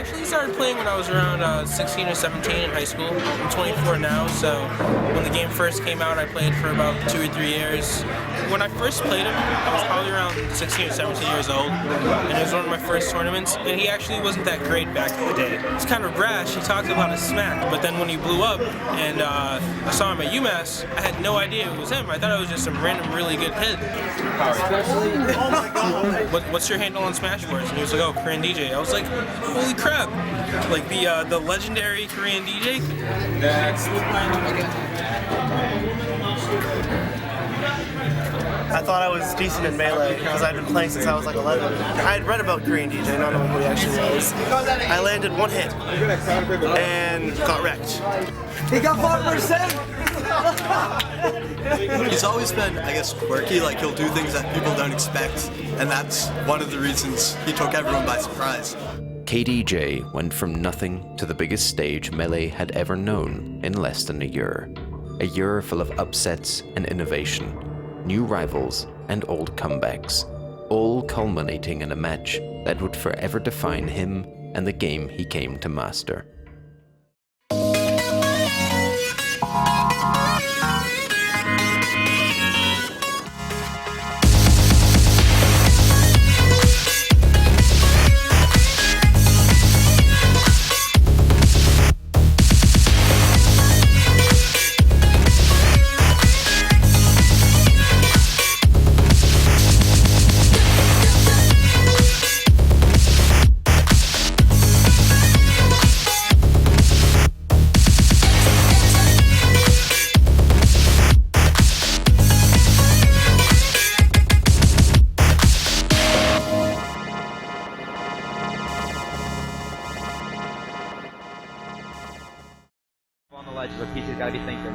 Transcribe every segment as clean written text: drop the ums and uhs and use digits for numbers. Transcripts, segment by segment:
actually started playing when I was around 16 or 17 in high school. I'm 24 now, so when the game first came out, I played for about 2 or 3 years. When I first played him, I was probably around 16 or 17 years old, and it was one of my first tournaments, and he actually wasn't that great back in the day. He's kind of brash, he talked a lot of smack, but then when he blew up, and I saw him at UMass, I had no idea it was him. I thought it was just some random really good kid. What's your handle on Smash Wars? And he was like, oh, Korean DJ. I was like, holy crap. Like the legendary Korean DJ? Next. I thought I was decent in Melee because I'd been playing since I was like 11. I had read about Korean DJ, not knowing who he actually was. I landed one hit and got wrecked. He got 5%! He's always been, I guess, quirky, like he'll do things that people don't expect, and that's one of the reasons he took everyone by surprise. KDJ went from nothing to the biggest stage Melee had ever known in less than a year. A year full of upsets and innovation, new rivals and old comebacks, all culminating in a match that would forever define him and the game he came to master. What PC's got to be thinking.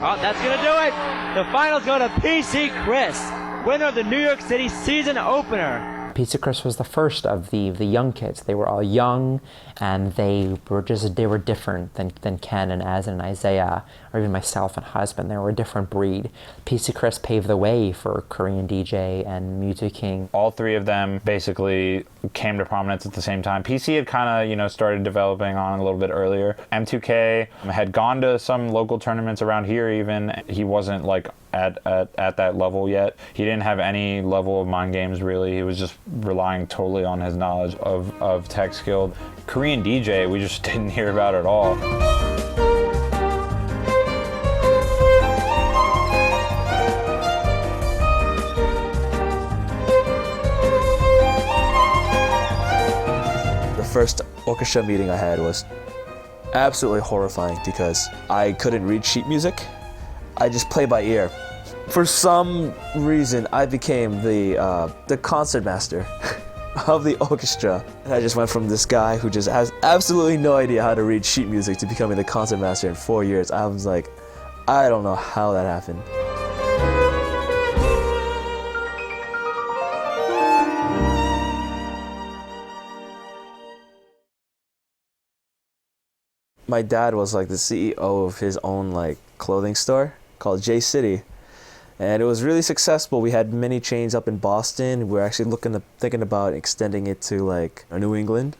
Oh, that's going to do it! The finals go to PC Chris, winner of the New York City season opener. PC Chris was the first of the young kids. They were all young, and they were different than Ken and Az and Isaiah, or even myself and husband. They were a different breed. PC Chris paved the way for Korean DJ and Music King. All three of them basically came to prominence at the same time. PC had kind of, started developing on a little bit earlier. M2K had gone to some local tournaments around here even. He wasn't like at that level yet. He didn't have any level of mind games really. He was just relying totally on his knowledge of tech skill. Korean DJ, we just didn't hear about at all. The first orchestra meeting I had was absolutely horrifying because I couldn't read sheet music. I just play by ear. For some reason, I became the concert master of the orchestra. And I just went from this guy who just has absolutely no idea how to read sheet music to becoming the concert master in 4 years. I was like, I don't know how that happened. My dad was like the CEO of his own like clothing store called J City, and it was really successful. We had many chains up in Boston. We were actually thinking about extending it to like New England.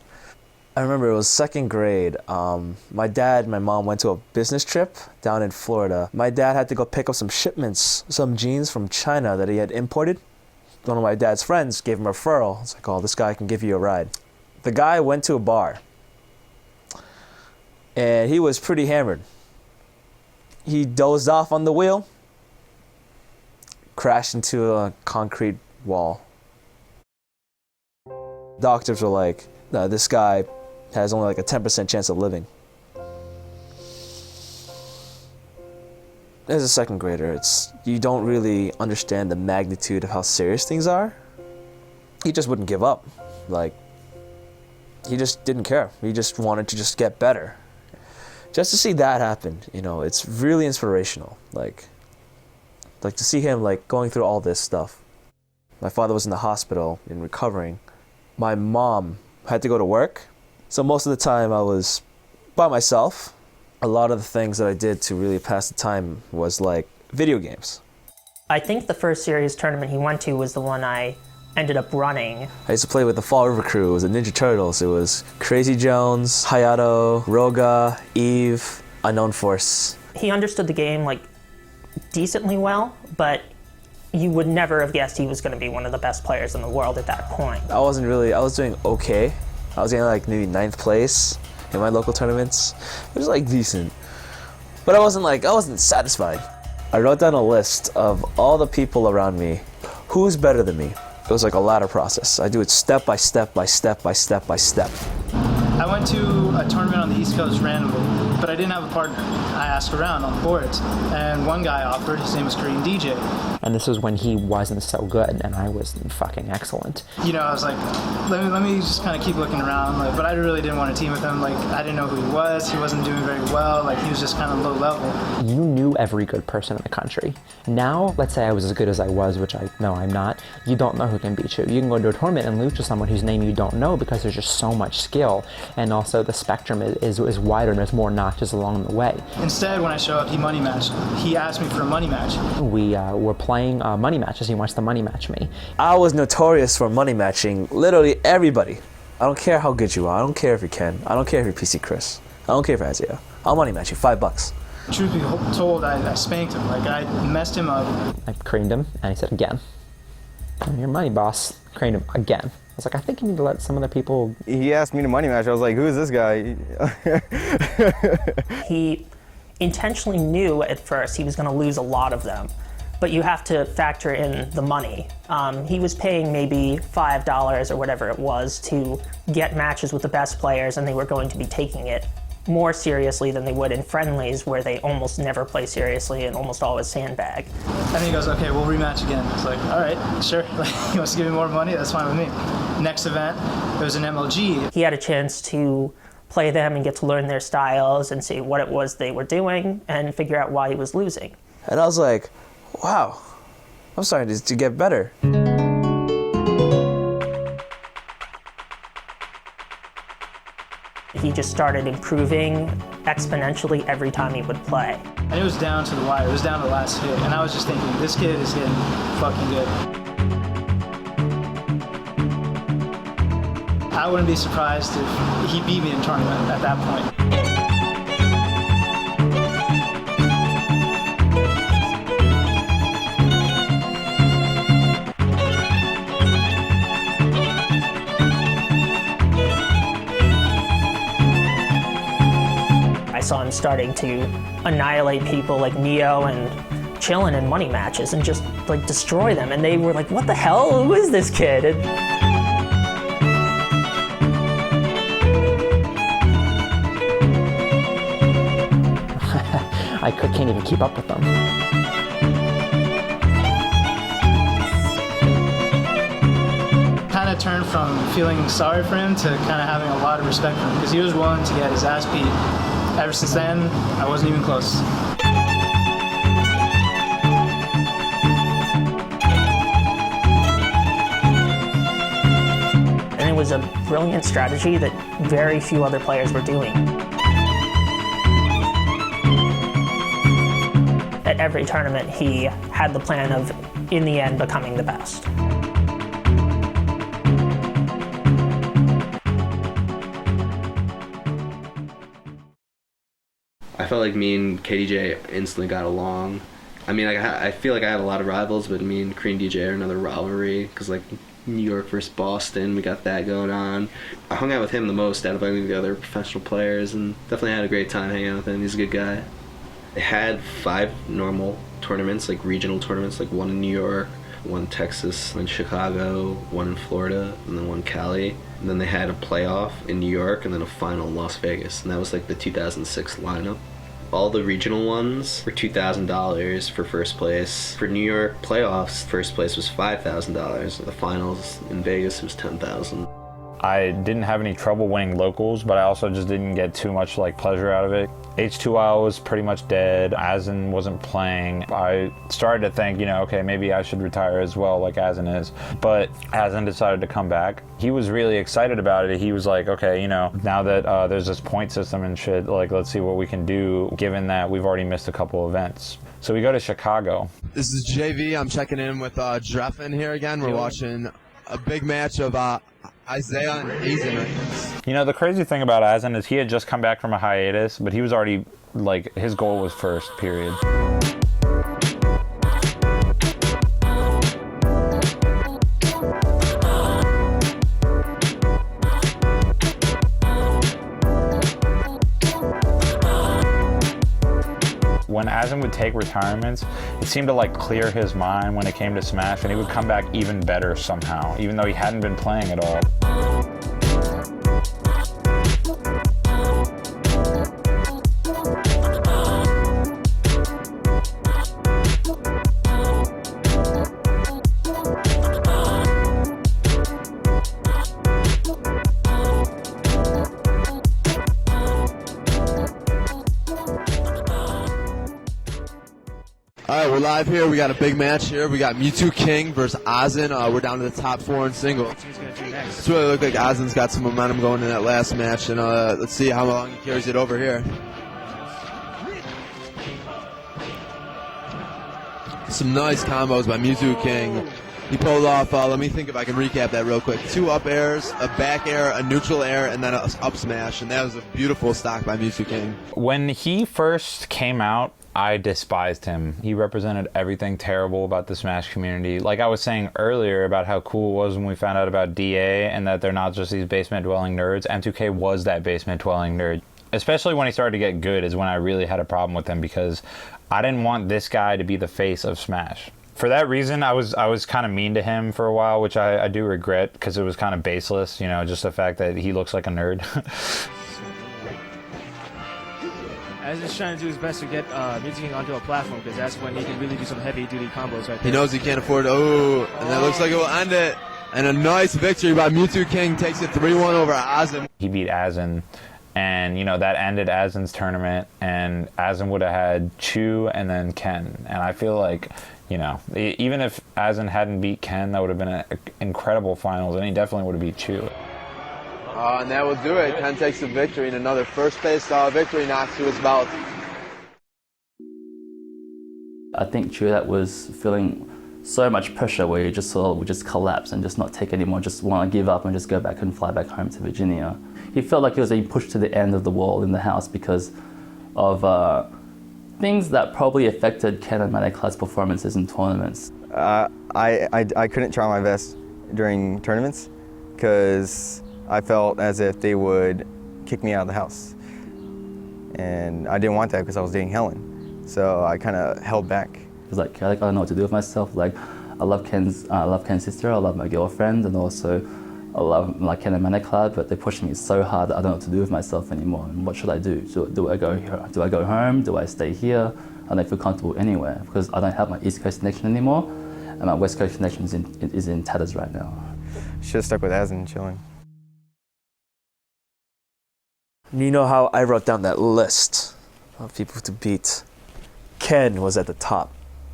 I remember it was second grade. My dad and my mom went to a business trip down in Florida. My dad had to go pick up some shipments, some jeans from China that he had imported. One of my dad's friends gave him a referral. It's like, oh, this guy can give you a ride. The guy went to a bar, and he was pretty hammered. He dozed off on the wheel, crashed into a concrete wall. Doctors were like, no, this guy has only like a 10% chance of living. As a second grader, you don't really understand the magnitude of how serious things are. He just wouldn't give up. Like, he just didn't care. He just wanted to just get better. Just to see that happen, it's really inspirational. Like to see him like going through all this stuff. My father was in the hospital and recovering. My mom had to go to work, so most of the time I was by myself. A lot of the things that I did to really pass the time was like video games. I think the first serious tournament he went to was the one I ended up running. I used to play with the Fall River crew. It was the Ninja Turtles. It was Crazy Jones, Hayato, Roga, Eve, Unknown Force. He understood the game like decently well, but you would never have guessed he was going to be one of the best players in the world at that point. I was doing okay. I was getting like maybe 9th place in my local tournaments. It was like decent. But I wasn't satisfied. I wrote down a list of all the people around me. Who's better than me? It was like a ladder process. I do it step by step by step by step by step. I went to a tournament on the East Coast randomly, but I didn't have a partner. I asked around on the boards, and one guy offered. His name was Korean DJ. And this was when he wasn't so good, and I was fucking excellent. You know, I was like, let me just kind of keep looking around, like, but I really didn't want to team with him. Like, I didn't know who he was. He wasn't doing very well. Like, he was just kind of low level. You knew every good person in the country. Now, let's say I was as good as I was, which I know I'm not. You don't know who can beat you. You can go to a tournament and lose to someone whose name you don't know because there's just so much skill, and also the spectrum is wider and there's more notches along the way. Instead, when I show up, he money matched. He asked me for a money match. We were playing money matches. He wants to money match me. I was notorious for money matching literally everybody. I don't care how good you are. I don't care if you're Ken. I don't care if you're PC Chris. I don't care if you're Isaiah. I'll money match you $5. Truth be told, I spanked him. Like, I messed him up. I creamed him, and he said, again. Your money, boss. Creamed him again. I was like, I think you need to let some other people... He asked me to money match. I was like, who is this guy? He intentionally knew at first he was going to lose a lot of them, but you have to factor in the money. He was paying maybe $5 or whatever it was to get matches with the best players, and they were going to be taking it more seriously than they would in friendlies, where they almost never play seriously and almost always sandbag. And then he goes, okay, we'll rematch again. It's like, all right, sure. Like, he wants to give me more money, that's fine with me. Next event, it was an MLG. He had a chance to play them and get to learn their styles and see what it was they were doing and figure out why he was losing. And I was like, wow, I'm starting to get better. He just started improving exponentially every time he would play. And it was down to the wire. It was down to the last hit. And I was just thinking, this kid is hitting fucking good. I wouldn't be surprised if he beat me in tournament at that point. I saw him starting to annihilate people like Neo and Chillin' in money matches and just like destroy them, and they were like, what the hell? Who is this kid? I can't even keep up with them. Kind of turned from feeling sorry for him to kind of having a lot of respect for him, because he was willing to get his ass beat. Ever since then, I wasn't even close. And it was a brilliant strategy that very few other players were doing. At every tournament, he had the plan of, in the end, becoming the best. I felt like me and KDJ instantly got along. I mean, I feel like I had a lot of rivals, but me and Korean DJ are another rivalry, because like New York versus Boston, we got that going on. I hung out with him the most out of any of the other professional players, and definitely had a great time hanging out with him. He's a good guy. They had 5 normal tournaments, like regional tournaments, like one in New York, one in Texas, one in Chicago, one in Florida, and then one in Cali. And then they had a playoff in New York and then a final in Las Vegas, and that was like the 2006 lineup. All the regional ones were $2,000 for first place. For New York playoffs, first place was $5,000. The finals in Vegas was $10,000. I didn't have any trouble winning locals, but I also just didn't get too much like pleasure out of it. H2O was pretty much dead. Azen wasn't playing. I started to think, okay, maybe I should retire as well, like Azen is. But Azen decided to come back. He was really excited about it. He was like, okay, now that there's this point system and shit, like, let's see what we can do, given that we've already missed a couple events. So we go to Chicago. This is JV. I'm checking in with Dreffen here again. We're watching a big match of Isaiah and Azen. You know, the crazy thing about Azen is he had just come back from a hiatus, but he was already, like, his goal was first, period. When Azen would take retirements, it seemed to like clear his mind when it came to Smash, and he would come back even better somehow, even though he hadn't been playing at all. Alright, we're live here. We got a big match here. We got Mewtwo King versus Azen. We're down to the top 4 in singles. It's really look like Azen's got some momentum going in that last match, and let's see how long he carries it over here. Some nice combos by Mewtwo King. He pulled off, let me think if I can recap that real quick. 2 up airs, a back air, a neutral air, and then an up smash, and that was a beautiful stock by Mewtwo King. When he first came out, I despised him. He represented everything terrible about the Smash community. Like I was saying earlier about how cool it was when we found out about DA and that they're not just these basement-dwelling nerds, M2K was that basement-dwelling nerd. Especially when he started to get good is when I really had a problem with him, because I didn't want this guy to be the face of Smash. For that reason, I was kind of mean to him for a while, which I do regret, because it was kind of baseless, you know, just the fact that he looks like a nerd. As he's trying to do his best to get Mewtwo King onto a platform, because that's when he can really do some heavy-duty combos right there. He knows he can't afford and that looks like it will end it. And a nice victory by Mewtwo King, takes it 3-1 over Azen. He beat Azen, and, you know, that ended Azen's tournament, and Azen would have had Chu and then Ken. And I feel like, you know, even if Azen hadn't beat Ken, that would have been an incredible finals, and he definitely would have beat Chu. And that will do it. Ken takes the victory, and another first-place victory knocks to his belt. I think Chu that was feeling so much pressure where he just sort of would just collapse and just not take anymore, just want to give up and just go back and fly back home to Virginia. He felt like he was being pushed to the end of the wall in the house because of things that probably affected Ken and Maneklad's performances in tournaments. I couldn't try my best during tournaments because I felt as if they would kick me out of the house. And I didn't want that because I was dating Helen. So I kind of held back. It's like, I don't know what to do with myself. Like, I love Ken's sister, I love my girlfriend, and also I love like Ken and Maneklad, but they're pushing me so hard that I don't know what to do with myself anymore. And what should I do? Do I go here? Do I go home? Do I stay here? I don't feel comfortable anywhere because I don't have my East Coast connection anymore, and my West Coast connection is in tatters right now. Should have stuck with Azen chilling. You know how I wrote down that list of people to beat? Ken was at the top.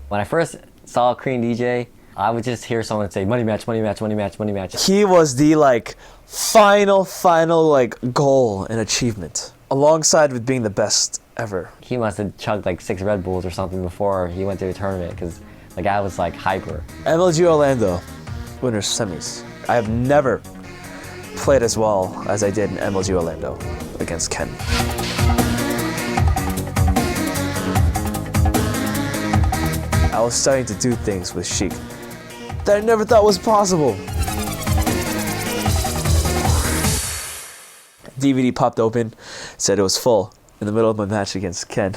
When I first saw Korean DJ, I would just hear someone say, money match, money match, money match, money match. He was the final goal and achievement, alongside with being the best ever. He must have chugged 6 Red Bulls or something before he went to a tournament, because the guy was hyper. MLG Orlando, winners semis. I have never played as well as I did in MLG Orlando against Ken. I was starting to do things with Sheik that I never thought was possible. DVD popped open, said it was full in the middle of my match against Ken,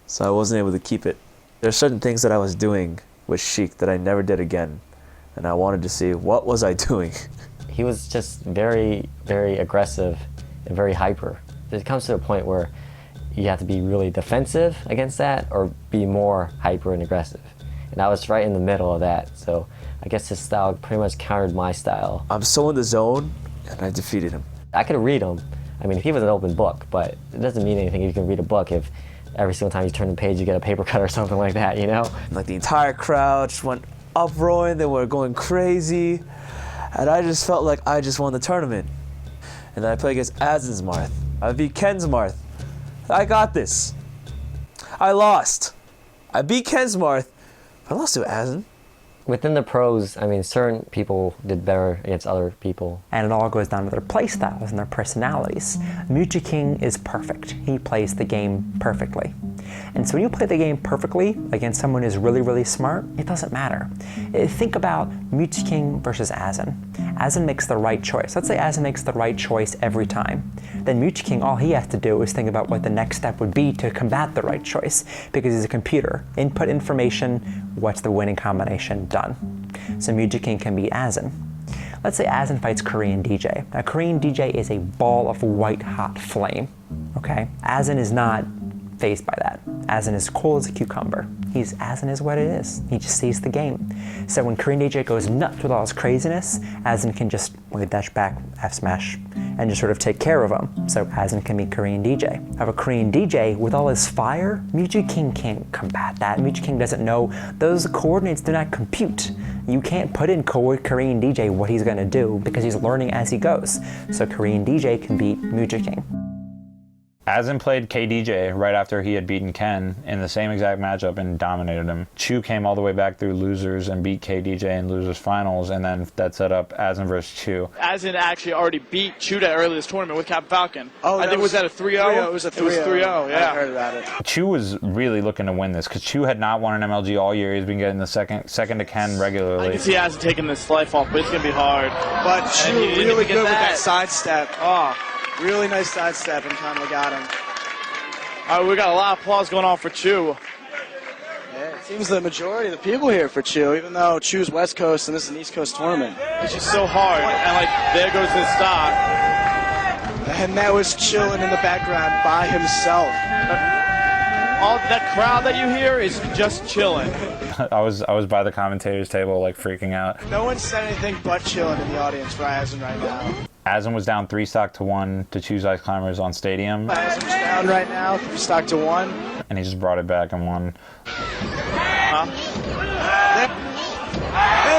so I wasn't able to keep it. There are certain things that I was doing with Sheik that I never did again, and I wanted to see what was I doing. He was just very, very aggressive and very hyper. It comes to a point where you have to be really defensive against that or be more hyper and aggressive. And I was right in the middle of that, so I guess his style pretty much countered my style. I'm so in the zone, and I defeated him. I could read him. I mean, he was an open book, but it doesn't mean anything if you can read a book if every single time you turn the page you get a paper cut or something like that, you know? The entire crowd just went uproaring, they were going crazy, and I just felt like I just won the tournament. And then I played against Azen's Marth. I beat Ken's Marth. I got this. I lost. I beat Ken's Marth, but I lost to Azen. Within the pros, I mean, certain people did better against other people. And it all goes down to their play styles and their personalities. Muji King is perfect. He plays the game perfectly. And so when you play the game perfectly against someone who's really, really smart, it doesn't matter. Think about Muji King versus Azen. Azen makes the right choice. Let's say Azen makes the right choice every time. Then Muji King, all he has to do is think about what the next step would be to combat the right choice, because he's a computer. Input information, what's the winning combination, done. So Muji King can beat Azen. Let's say Azen fights Korean DJ. Now Korean DJ is a ball of white hot flame, okay? Azen is not fazed by that. Azen is cool as a cucumber. Azen is what it is. He just sees the game. So when Korean DJ goes nuts with all his craziness, Azen can just dash back, F smash, and just sort of take care of him. So Azen can beat Korean DJ. However, Korean DJ, with all his fire, Muji King can't combat that. Muji King doesn't know. Those coordinates do not compute. You can't put in Korean DJ what he's gonna do because he's learning as he goes. So Korean DJ can beat Muji King. Azen played KDJ right after he had beaten Ken in the same exact matchup and dominated him. Chu came all the way back through losers and beat KDJ in losers finals, and then that set up Azen versus Chu. Azen actually already beat Chuda early this tournament with Captain Falcon. Oh, I think was that a 3-0? It was a 3-0. It was 3-0, yeah. I heard about it. Chu was really looking to win this because Chu had not won an MLG all year. He's been getting the second to Ken regularly. I can see Azen taking this life off, but it's going to be hard. But Chu really good with that sidestep. Oh, really nice sidestep and kind of got him. All right, we got a lot of applause going on for Chu. Yeah, it seems the majority of the people here for Chu, even though Chu's West Coast and this is an East Coast tournament. It's just so hard, and like there goes his stock. And that was chilling in the background by himself. All that crowd that you hear is just chilling. I was by the commentators table like freaking out. No one said anything but chilling in the audience for Azen right now. Azen was down 3-1 to Chu's Ice Climbers on Stadium. Azen's down right now, 3-1. And he just brought it back and won. And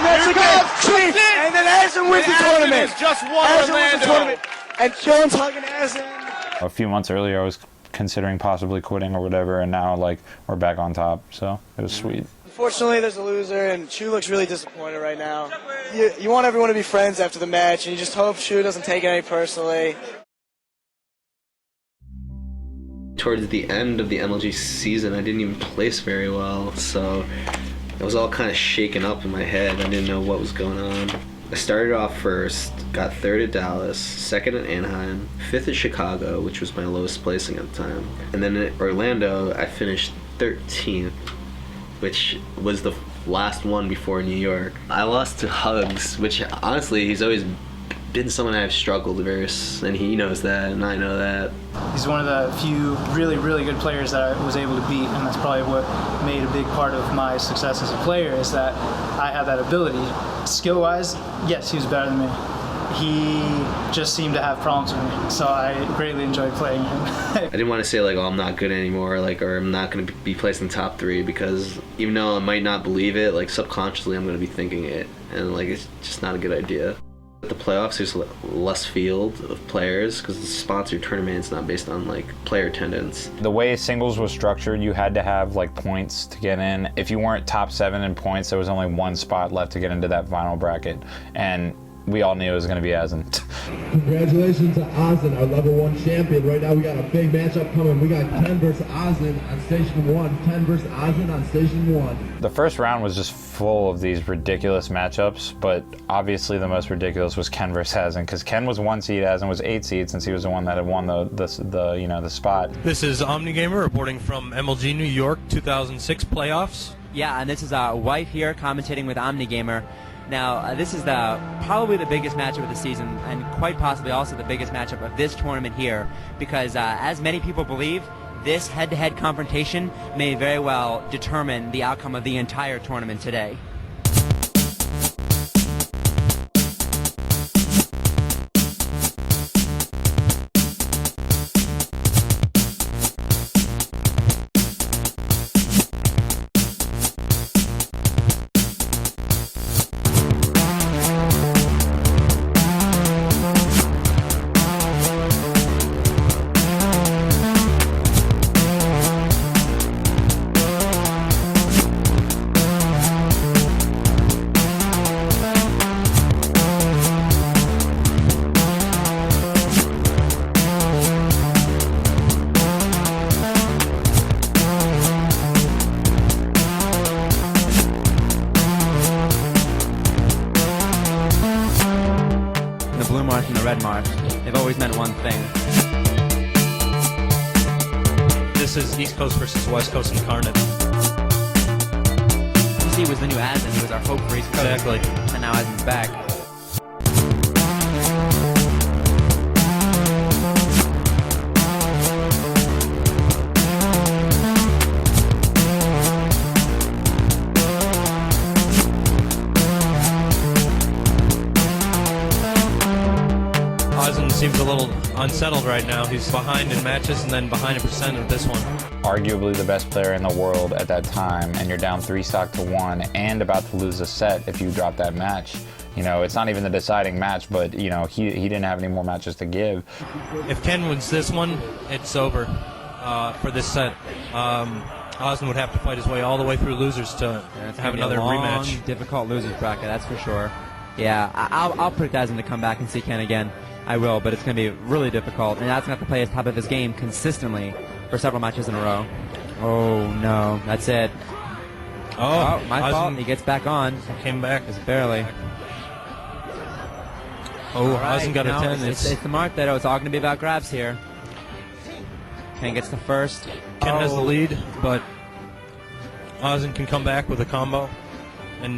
that's a good cheat! And then Azen wins the tournament! Just won Azen Orlando! wins the tournament! And Jones hugging Azen! A few months earlier I was considering possibly quitting or whatever, and now like we're back on top, so it was sweet. Unfortunately, there's a loser, and Chu looks really disappointed right now. You want everyone to be friends after the match, and you just hope Chu doesn't take it any personally. Towards the end of the MLG season, I didn't even place very well, so it was all kind of shaken up in my head. I didn't know what was going on. I started off first, got third at Dallas, second at Anaheim, fifth at Chicago, which was my lowest placing at the time. And then at Orlando, I finished 13th, which was the last one before New York. I lost to Hugs, which honestly, he's always been someone I've struggled versus, and he knows that, and I know that. He's one of the few really, really good players that I was able to beat, and that's probably what made a big part of my success as a player, is that I have that ability. Skill-wise, yes, he was better than me. He just seemed to have problems with me, so I greatly enjoyed playing him. I didn't want to say like, oh, I'm not good anymore, like, or I'm not going to be placed in the top 3, because even though I might not believe it, like subconsciously I'm going to be thinking it, and like it's just not a good idea. At the playoffs, there's less field of players because the sponsored tournament's not based on like player attendance. The way singles was structured, you had to have like points to get in. If you weren't top 7 in points, there was only one spot left to get into that final bracket, and we all knew it was going to be Azen. Congratulations to Azen, our level 1 champion. Right now we got a big matchup coming. We got Ken versus Azen on station 1. Ken versus Azen on station 1. The first round was just full of these ridiculous matchups, but obviously the most ridiculous was Ken versus Azen, because Ken was 1 seed, Azen was 8 seed, since he was the one that had won the spot. This is OmniGamer reporting from MLG New York 2006 playoffs. Yeah, and this is White here commentating with OmniGamer. Now, this is probably the biggest matchup of the season, and quite possibly also the biggest matchup of this tournament here, because as many people believe, this head-to-head confrontation may very well determine the outcome of the entire tournament today. blue mark and the red mark. They've always meant one thing. This is East Coast versus West Coast incarnate. He was the new Asin. He was our hope for East Coast. Exactly. And now Asin's back. Seems a little unsettled right now. He's behind in matches and then behind in percent of this one. Arguably the best player in the world at that time, and you're down 3-1 and about to lose a set if you drop that match. You know, it's not even the deciding match, but, you know, he didn't have any more matches to give. If Ken wins this one, it's over for this set. Ozin would have to fight his way all the way through losers to have another rematch. Difficult losers bracket, that's for sure. Yeah, I'll predict Ozin to come back and see Ken again. I will, but it's going to be really difficult. And Ozin have to play at the top of his game consistently for several matches in a row. Oh, no. That's it. Oh, my fault. He gets back on. Came back. Just barely. Oh, right, Ozin got a 10. It's the mark that it's all going to be about grabs here. Ken gets the first. Ken has the lead, but Ozin can come back with a combo and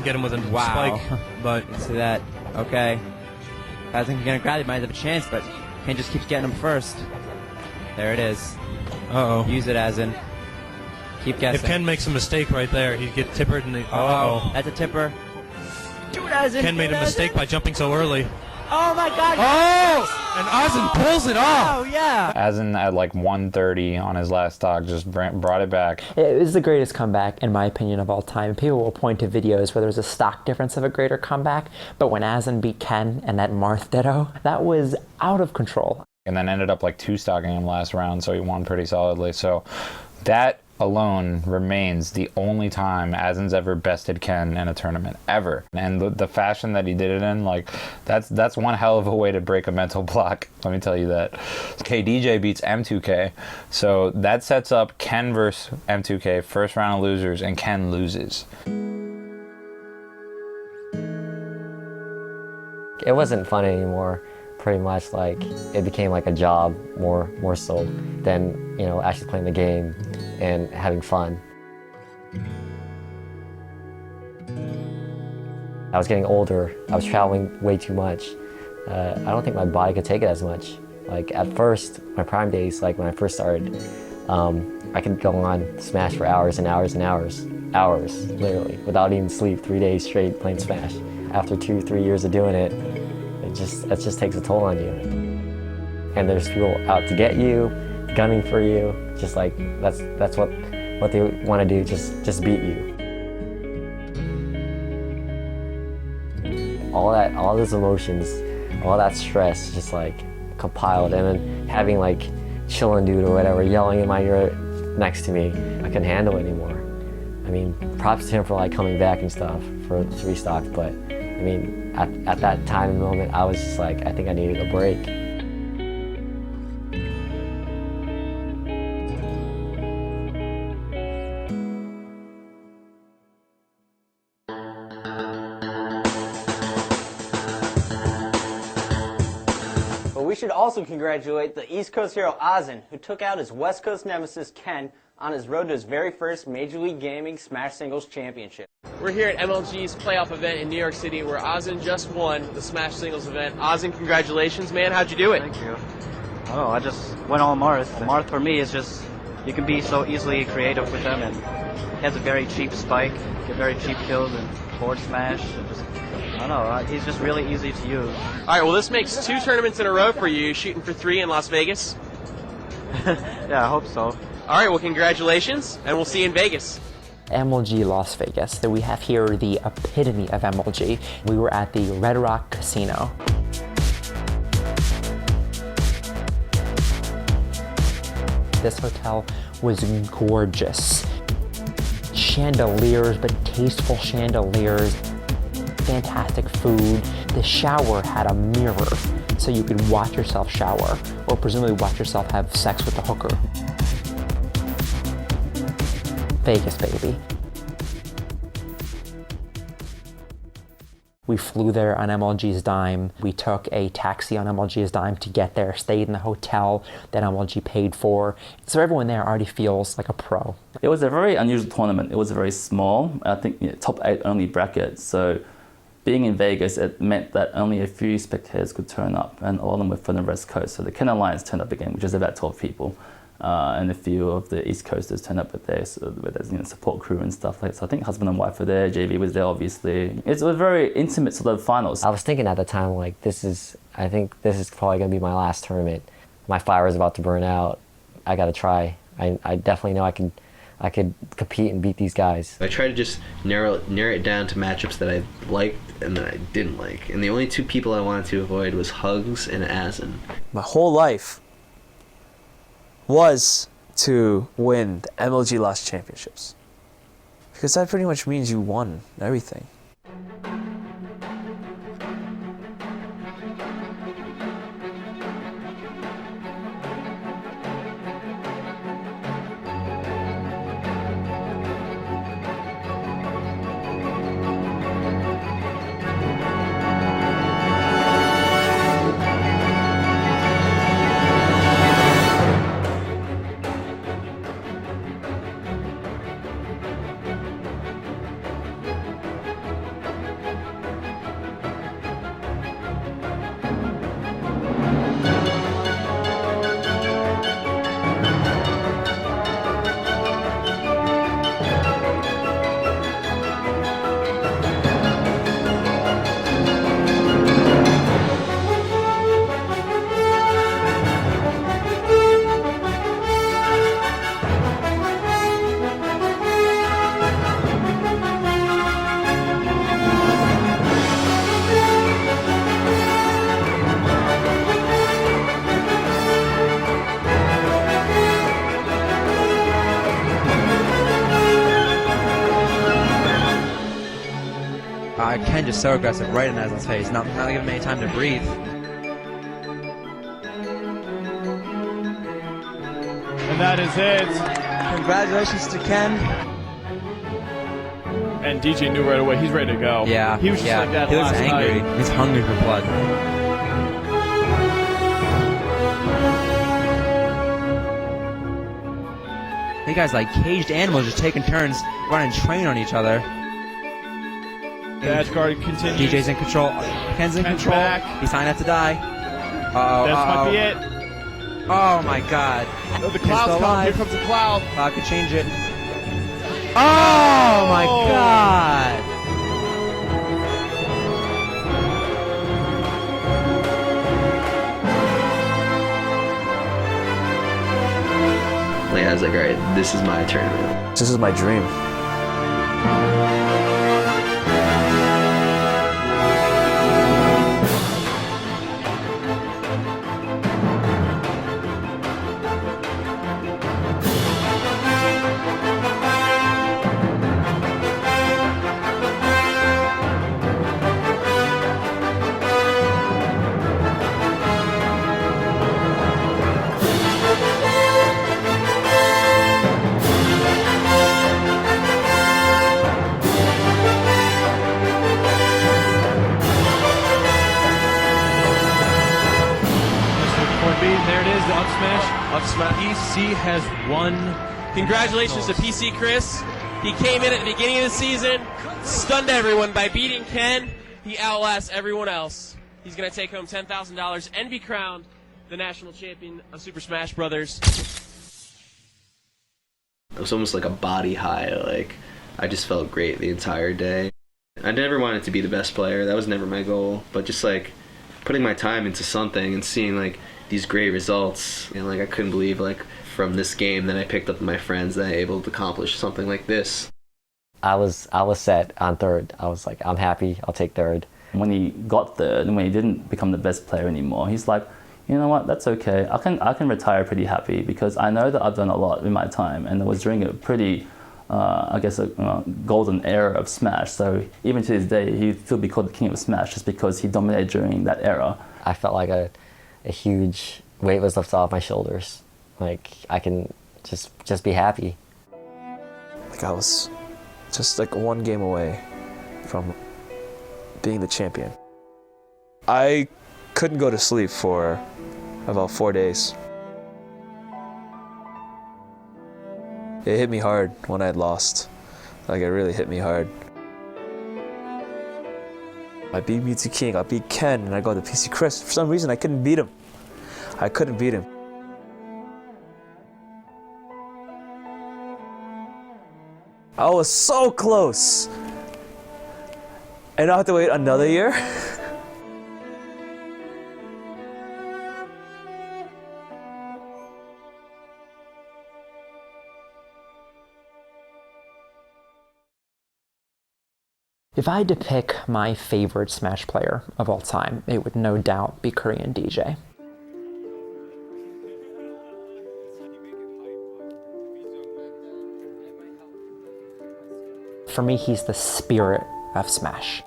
get him with a spike. But you see that. Okay. Ozin can grab it, might have a chance, but Ken just keeps getting him first. There it is. Uh-oh. Use it, Ozin. Keep guessing. If Ken makes a mistake right there, he'd get tippered and uh-oh. That's a tipper. Do it, Ozin. Ken made a mistake by jumping so early. Oh my god! Oh! And Ozin pulls it off! Oh, yeah! Ozin at like 130 on his last stock just brought it back. It was the greatest comeback, in my opinion, of all time. People will point to videos where there's a stock difference of a greater comeback, but when Ozin beat Ken and that Marth ditto, that was out of control. And then ended up like 2-stocking him last round, so he won pretty solidly. So that alone remains the only time Azin's ever bested Ken in a tournament, ever. And the fashion that he did it in, like, that's one hell of a way to break a mental block, let me tell you that. KDJ beats M2K, so that sets up Ken versus M2K, first round of losers, and Ken loses. It wasn't fun anymore. Pretty much, like, it became like a job more so than, you know, actually playing the game and having fun. I was getting older. I was traveling way too much. I don't think my body could take it as much. Like, at first, my prime days, like when I first started, I could go on Smash for hours and hours and hours. Hours, literally, without even sleep, 3 days straight playing Smash. After 2-3 years of doing it, it just takes a toll on you. And there's people out to get you, gunning for you, just like that's what they want to do, just beat you. All those emotions, all that stress just like compiled, and then having like Chillin' Dude or whatever yelling in my ear next to me, I couldn't handle it anymore. I mean, props to him for like coming back and stuff for 3 stocks, but I mean, at that time and moment, I was just like, I think I needed a break. But we should also congratulate the East Coast hero Ozin, who took out his West Coast nemesis Ken on his road to his very first Major League Gaming Smash Singles Championship. We're here at MLG's playoff event in New York City where Ozin just won the Smash Singles event. Ozin, congratulations, man. How'd you do it? Thank you. Oh, I just went all Marth. Marth for me is just, you can be so easily creative with them, and he has a very cheap spike, get very cheap kills and forward smash. And just, I don't know, he's just really easy to use. All right, well, this makes 2 tournaments in a row for you, shooting for 3 in Las Vegas. Yeah, I hope so. All right, well, congratulations, and we'll see you in Vegas. MLG Las Vegas, that we have here the epitome of MLG. We were at the Red Rock Casino. This hotel was gorgeous. Chandeliers, but tasteful chandeliers. Fantastic food. The shower had a mirror, so you could watch yourself shower, or presumably watch yourself have sex with the hooker. Vegas, baby. We flew there on MLG's dime. We took a taxi on MLG's dime to get there, stayed in the hotel that MLG paid for. So everyone there already feels like a pro. It was a very unusual tournament. It was very small. I think top 8 only bracket. So being in Vegas, it meant that only a few spectators could turn up, and a lot of them were from the West Coast. So the Ken Alliance turned up again, which is about 12 people. And a few of the East Coasters turned up with their support crew and stuff like that. So I think husband and wife were there, JV was there obviously. It was a very intimate sort of finals. I was thinking at the time, like, I think this is probably going to be my last tournament. My fire is about to burn out. I got to try. I definitely know I could compete and beat these guys. I tried to just narrow it down to matchups that I liked and that I didn't like. And the only 2 people I wanted to avoid was Hugs and Asin. My whole life was to win the MLG Lost Championships. Because that pretty much means you won everything. Ken just so aggressive, right in Asin's face, not giving him any time to breathe. And that is it. Congratulations to Ken. And DJ knew right away, he's ready to go. Yeah, he was just like that he was last angry. night. He's hungry for blood. You guys like caged animals just taking turns running train on each other. Badge guard continues. DJ's in control. Ken's in control. Back. He's trying not to die. This might be it. Oh my god. Oh, the cloud's coming. Here comes the cloud. Cloud could change it. Oh my god. Like, I was like, alright, this is my tournament. This is my dream. PC has won. Congratulations to PC Chris. He came in at the beginning of the season, stunned everyone by beating Ken. He outlasts everyone else. He's going to take home $10,000 and be crowned the national champion of Super Smash Brothers. It was almost like a body high. Like, I just felt great the entire day. I never wanted to be the best player. That was never my goal. But just like putting my time into something and seeing like these great results, and like I couldn't believe like from this game that I picked up with my friends that I able to accomplish something like this. I was set on third. I was like, I'm happy. I'll take third. When he got third and when he didn't become the best player anymore, he's like, you know what, that's okay. I can retire pretty happy because I know that I've done a lot in my time, and I was during a pretty, I guess, a golden era of Smash. So even to this day, he'd still be called the king of Smash just because he dominated during that era. I felt like a huge weight was lifted off my shoulders. Like I can just be happy. Like I was just like one game away from being the champion. I couldn't go to sleep for about 4 days. It hit me hard when I had lost. Like, it really hit me hard. I beat Mewtwo King, I beat Ken, and I got the PC Chris. For some reason, I couldn't beat him. I couldn't beat him. I was so close. And I have to wait another year? If I had to pick my favorite Smash player of all time, it would no doubt be Korean DJ. For me, he's the spirit of Smash.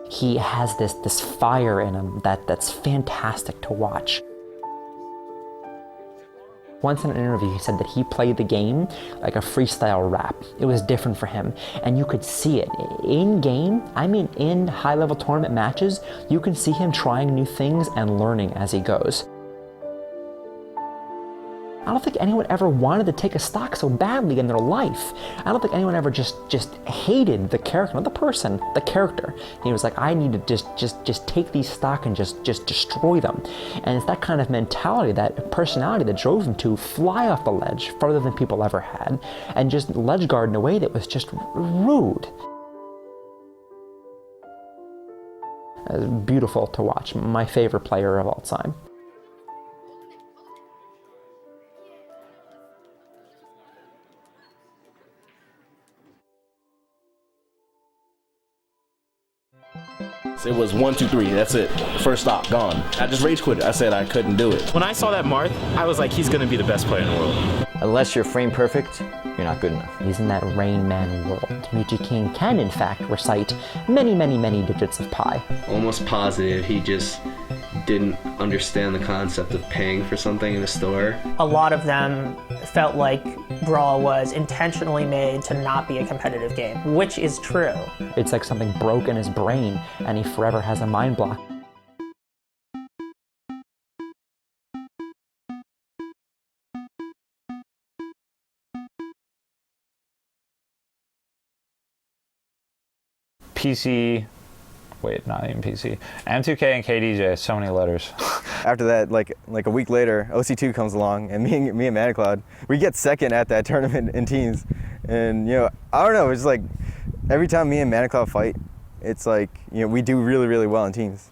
He has this fire in him that's fantastic to watch. Once in an interview, he said that he played the game like a freestyle rap. It was different for him, and you could see it. In-game, I mean in high-level tournament matches, you can see him trying new things and learning as he goes. I don't think anyone ever wanted to take a stock so badly in their life. I don't think anyone ever just hated the character, not the person, the character. He was like, I need to just take these stock and just destroy them. And it's that kind of mentality, that personality that drove him to fly off the ledge farther than people ever had, and just ledge guard in a way that was just rude. Beautiful to watch. My favorite player of all time. It was 1, 2, 3. That's it. First stop, gone. I just rage quit it. I said I couldn't do it. When I saw that Marth, I was like, he's going to be the best player in the world. Unless you're frame perfect, you're not good enough. He's in that Rain Man world. Mewtwo King can, in fact, recite many, many, many digits of pi. Almost positive he just didn't understand the concept of paying for something in a store. A lot of them felt like Brawl was intentionally made to not be a competitive game, which is true. It's like something broke in his brain, and he forever has a mind block. PC, wait, not even PC. M2K and KDJ, so many letters. After that, like a week later, OC2 comes along, and me and Manacloud, we get second at that tournament in teams. And I don't know, it's like every time me and Manacloud fight, it's like we do really, really well in teams.